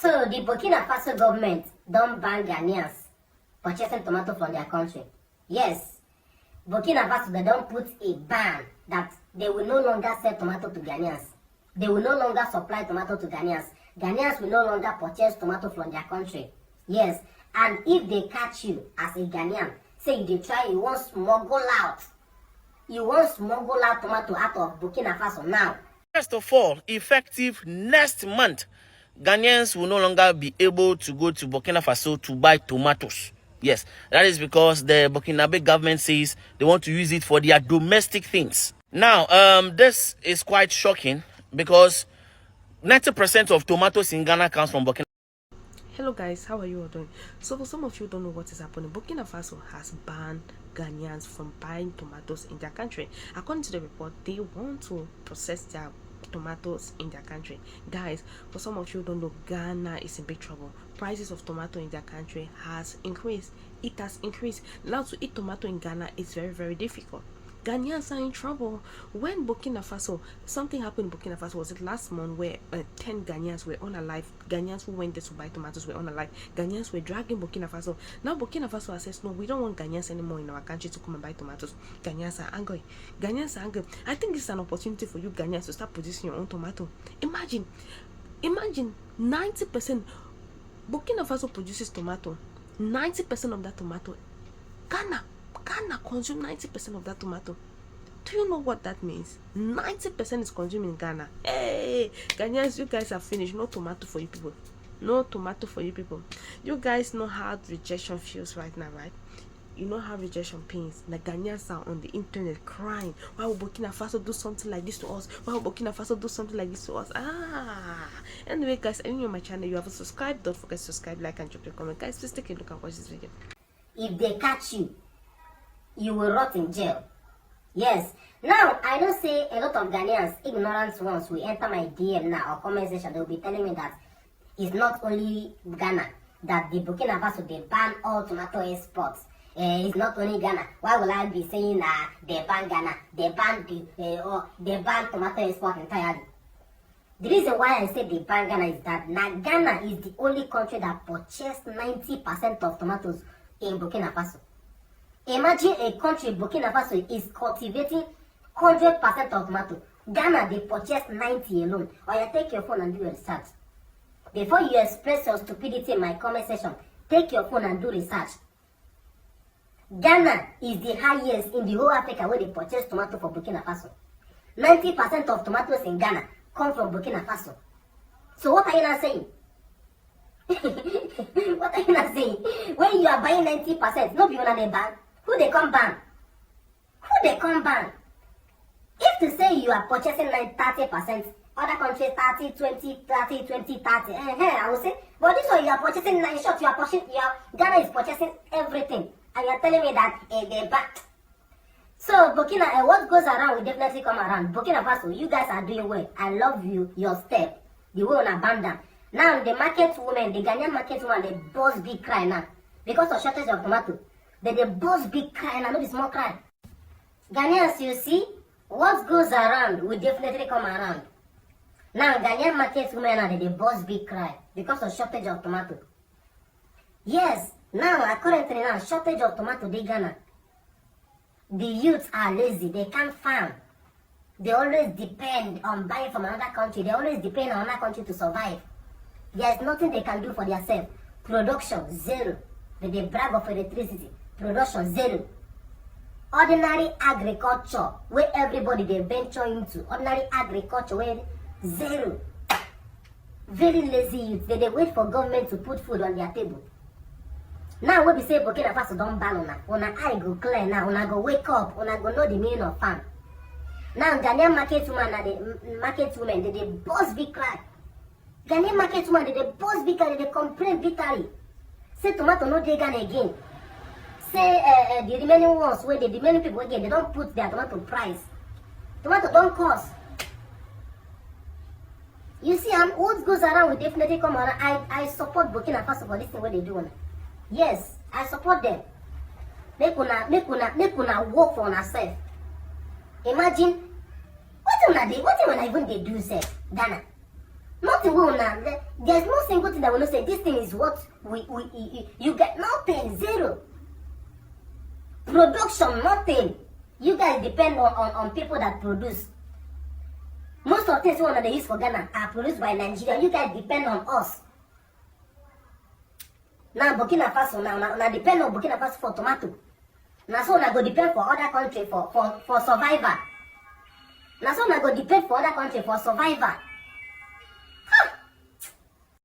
So the Burkina Faso government don't ban Ghanaians purchasing tomato from their country. Yes, Burkina Faso, they don't put a ban that they will no longer sell tomato to Ghanaians. They will no longer supply tomato to Ghanaians. Ghanaians will no longer purchase tomato from their country. Yes, and if they catch you as a Ghanaian, say they try, you want smuggle out tomato out of Burkina Faso now. First of all, effective next month, Ghanaians will no longer be able to go to Burkina Faso to buy tomatoes. Yes, that is because the Burkinabe government says they want to use it for their domestic things. Now, this is quite shocking because 90% of tomatoes in Ghana comes from Burkina. Hello guys, how are you all doing? So for some of you who don't know what is happening, Burkina Faso has banned Ghanaians from buying tomatoes in their country. According to the report, they want to process their tomatoes in their country. Guys, for some of you who don't know, Ghana is in big trouble. Prices of tomato in their country has increased. It has increased. Now to eat tomato in Ghana is very, very difficult. Ghanaians are in trouble. When Burkina Faso, something happened in Burkina Faso, was it last month, where 10 Ghanaians were unalive. Ghanaians who went there to buy tomatoes were unalive. Ghanaians were dragging Burkina Faso. Now Burkina Faso says, no, we don't want Ghanaians anymore in our country to come and buy tomatoes. Ghanaians are angry. Ghanaians are angry. I think it's an opportunity for you Ghanaians to start producing your own tomato. Imagine 90%. Burkina Faso produces tomato. 90% of that tomato, Ghana consume 90% of that tomato. Do you know what that means? 90% is consumed in Ghana. Hey, Ghanaians, you guys are finished. No tomato for you people. No tomato for you people. You guys know how rejection feels right now, right? You know how rejection pains. The Ghanaians are on the internet crying. Why will Burkina Faso do something like this to us? Why will Burkina Faso do something like this to us? Anyway, guys, if you're on my channel, you haven't subscribed, don't forget to subscribe, like, and drop your comment. Guys, please take a look and watch this video. If they catch you, you will rot in jail. Yes. Now, I don't say a lot of Ghanaians, ignorant ones, will enter my DM now or comment section. They will be telling me that it's not only Ghana, that the Burkina Faso, they ban all tomato exports. It's not only Ghana. Why will I be saying they ban Ghana? They ban tomato export entirely. The reason why I say they ban Ghana is that now Ghana is the only country that purchased 90% of tomatoes in Burkina Faso. Imagine a country, Burkina Faso, is cultivating 100% of tomato. Ghana, they purchased 90 alone. Or you take your phone and do your research. Before you express your stupidity in my comment section, take your phone and do research. Ghana is the highest in the whole Africa where they purchase tomato for Burkina Faso. 90% of tomatoes in Ghana come from Burkina Faso. So what are you not saying? What are you not saying? When you are buying 90%, no people on the ban. Who they come ban? Who they come ban? If to say you are purchasing like 30%, other countries 30, 20, 30, 20, 30, I will say, but this one you are purchasing, in short, Ghana is purchasing everything. And you are telling me that they ban. So Burkina, what goes around will definitely come around. Burkina Faso, you guys are doing well. I love you, your step. The way on abandon. Now the market women, the Ghanaian market woman, they both big cry now. Because of shortage of tomato. They both big cry now, not the small cry. Ghanaians, you see, what goes around will definitely come around. Now Ghanaian market women now, they both big cry. Because of shortage of tomato. Yes, now currently now, shortage of tomato in Ghana. The youths are lazy, they can't farm. They always depend on buying from another country. They always depend on another country to survive. There's nothing they can do for themselves. Production, zero. They brag of electricity. Production, zero. Ordinary agriculture, where everybody they venture into. Ordinary agriculture, where zero. Very lazy youth. They wait for government to put food on their table. Now when we say Burkina Faso don't ban una eye go clear now, una go wake up, una go know the meaning of farm. Now Ghanaian market women, they both big cry. Ghanaian market woman, they both big cry, they complain bitterly. Say tomato no dey Ghana again. Say the remaining ones where the remaining people again, they don't put their tomato price. Tomato don't cost. You see, what goes around will definitely come around. I support Burkina Faso for this thing what they do. Yes, I support them. Make una work for yourself. Imagine what una even they do say Ghana. Nothing will una There's no single thing that will not say this thing is what you get nothing, zero. Production, nothing. You guys depend on people that produce. Most of the things they use for Ghana are produced by Nigeria. You guys depend on us. Now Burkina Faso, now depend on Burkina Faso for tomato. Now so now go depend for other country for survivor. Now so now go depend for other country for survivor.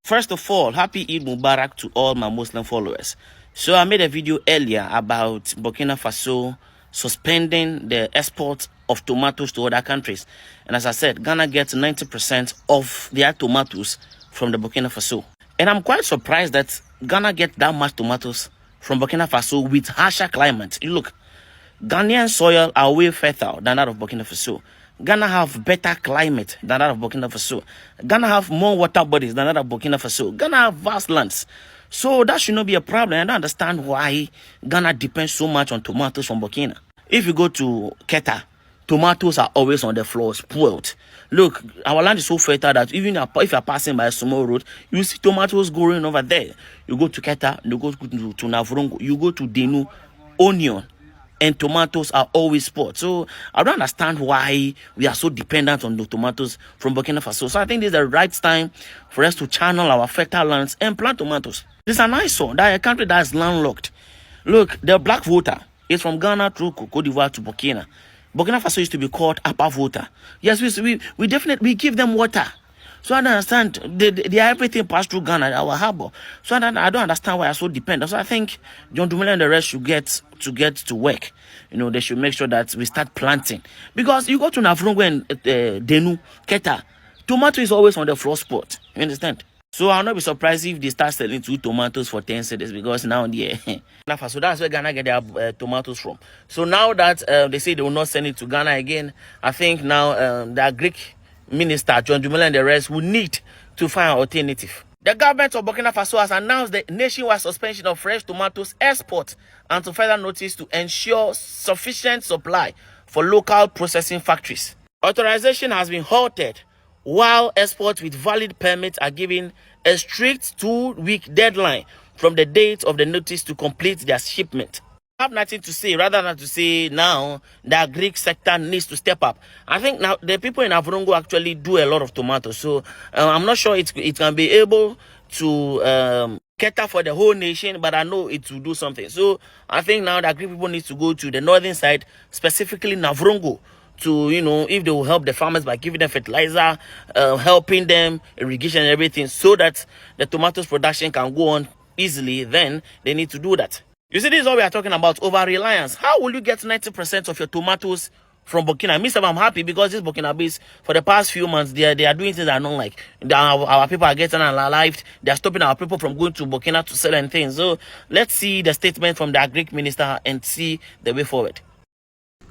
First of all, happy Eid Mubarak to all my Muslim followers. So I made a video earlier about Burkina Faso suspending the export of tomatoes to other countries. And as I said, Ghana gets 90% of their tomatoes from the Burkina Faso. And I'm quite surprised that Ghana gets that much tomatoes from Burkina Faso with harsher climate. You look, Ghanaian soil are way fertile than that of Burkina Faso. Ghana have better climate than that of Burkina Faso. Ghana have more water bodies than that of Burkina Faso. Ghana have vast lands. So that should not be a problem. I don't understand why Ghana depends so much on tomatoes from Burkina. If you go to Keta, tomatoes are always on the floor, spoiled. Look, our land is so fertile that even if you're passing by a small road, you see tomatoes growing over there. You go to Keta, you go to Navrongo, you go to Denu, onion and tomatoes are always spoiled. So I don't understand why we are so dependent on the tomatoes from Burkina Faso. So I think this is the right time for us to channel our fertile lands and plant tomatoes. This is an eyesore that a country that is landlocked. Look, the black voter is from Ghana through Cote d'Ivoire to Burkina. Burkina Faso used to be called Upper Voter. Yes, we definitely give them water. So I don't understand. They everything passed through Ghana, our harbor. So I don't understand why I'm so dependent. So I think John Dumela and the rest should get to work. You know, they should make sure that we start planting. Because you go to Navrongo and Denu, Keta, tomato is always on the floor spot. You understand? So I'll not be surprised if they start selling 2 tomatoes for 10 cedis because now so that's where Ghana get their tomatoes from. So now that they say they will not send it to Ghana again, I think now the Greek Minister John Dumela and the rest will need to find an alternative. The government of Burkina Faso has announced the nationwide suspension of fresh tomatoes export until further notice to ensure sufficient supply for local processing factories. Authorization has been halted while exports with valid permits are given a strict 2-week deadline from the date of the notice to complete their shipment. I have nothing to say rather than to say now that Greek sector needs to step up. I think now the people in Avrongo actually do a lot of tomatoes, so I'm not sure it can be able to cater for the whole nation, but I know it will do something. So I think now that Greek people need to go to the northern side, specifically Navrongo, to, you know, if they will help the farmers by giving them fertilizer, helping them irrigation and everything, so that the tomatoes production can go on easily, then they need to do that. You see, this is what we are talking about, over-reliance. How will you get 90% of your tomatoes from Burkina? Me, I'm happy because this Burkina base, for the past few months, they are doing things I don't like. Our people are getting unalived. They are stopping our people from going to Burkina to sell and things. So let's see the statement from the Greek minister and see the way forward.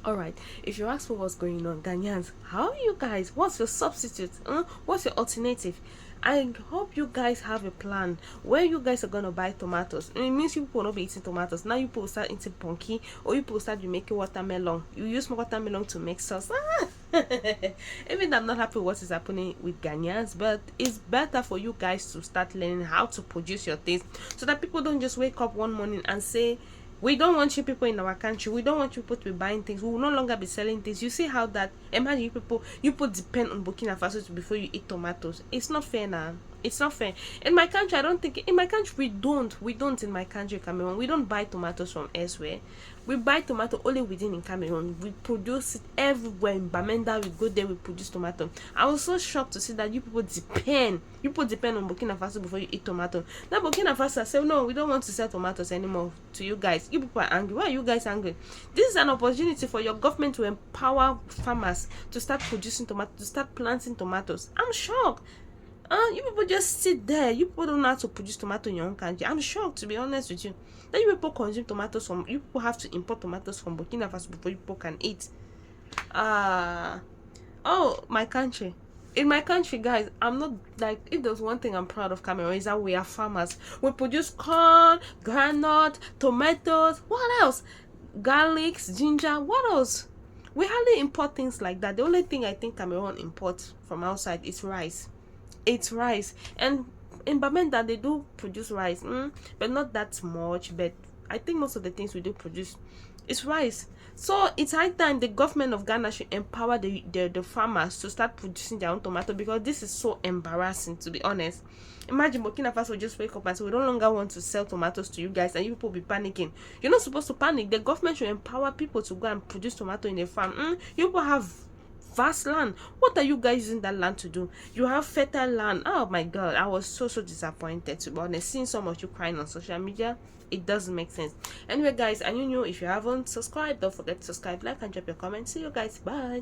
All right, if you ask for what's going on, Ghanaians, how are you guys? What's your substitute? What's your alternative? I hope you guys have a plan where you guys are gonna buy tomatoes. It means you people will not be eating tomatoes. Now you people start eating punky, or you people start making watermelon. You use watermelon to make sauce. Even though I'm not happy with what is happening with Ghanaians, but it's better for you guys to start learning how to produce your things, so that people don't just wake up one morning and say, we don't want you people in our country. We don't want you people to be buying things. We will no longer be selling things. You see how that, imagine you people depend on Burkina Faso before you eat tomatoes. It's not fair now. It's not fair. In my country, I don't think, in my country, we don't in my country, Cameroon, we don't buy tomatoes from elsewhere. We buy tomato only within in Cameroon. We produce it everywhere. In Bamenda, we go there, we produce tomato. I was so shocked to see that you people depend on Burkina Faso before you eat tomato. Now Burkina Faso say, no, we don't want to sell tomatoes anymore to you guys. You people are angry. Why are you guys angry? This is an opportunity for your government to empower farmers to start producing tomatoes, to start planting tomatoes. I'm shocked. You people just sit there. You people don't know how to produce tomato in your own country. I'm shocked, to be honest with you. Then you people consume tomatoes from, you people have to import tomatoes from Burkina Faso before you people can eat. Oh, my country. In my country, guys, I'm not, like, if there's one thing I'm proud of Cameroon, is that we are farmers. We produce corn, groundnut, tomatoes. What else? Garlics, ginger. What else? We hardly import things like that. The only thing I think Cameroon imports from outside is rice. It's rice. And in Bamenda they do produce rice, but not that much. But I think most of the things we do produce is rice. So it's high time the government of Ghana should empower the farmers to start producing their own tomato, because this is so embarrassing, to be honest. Imagine Burkina Faso just wake up and say we no longer want to sell tomatoes to you guys, and you people be panicking. You're not supposed to panic. The government should empower people to go and produce tomato in a farm. You people have vast land. What are you guys using that land to do? You have fertile land. Oh my god, I was so disappointed, to be honest. Seeing so much you crying on social media, it doesn't make sense. Anyway guys, and if you haven't subscribed, don't forget to subscribe, like, and drop your comments. See you guys, bye.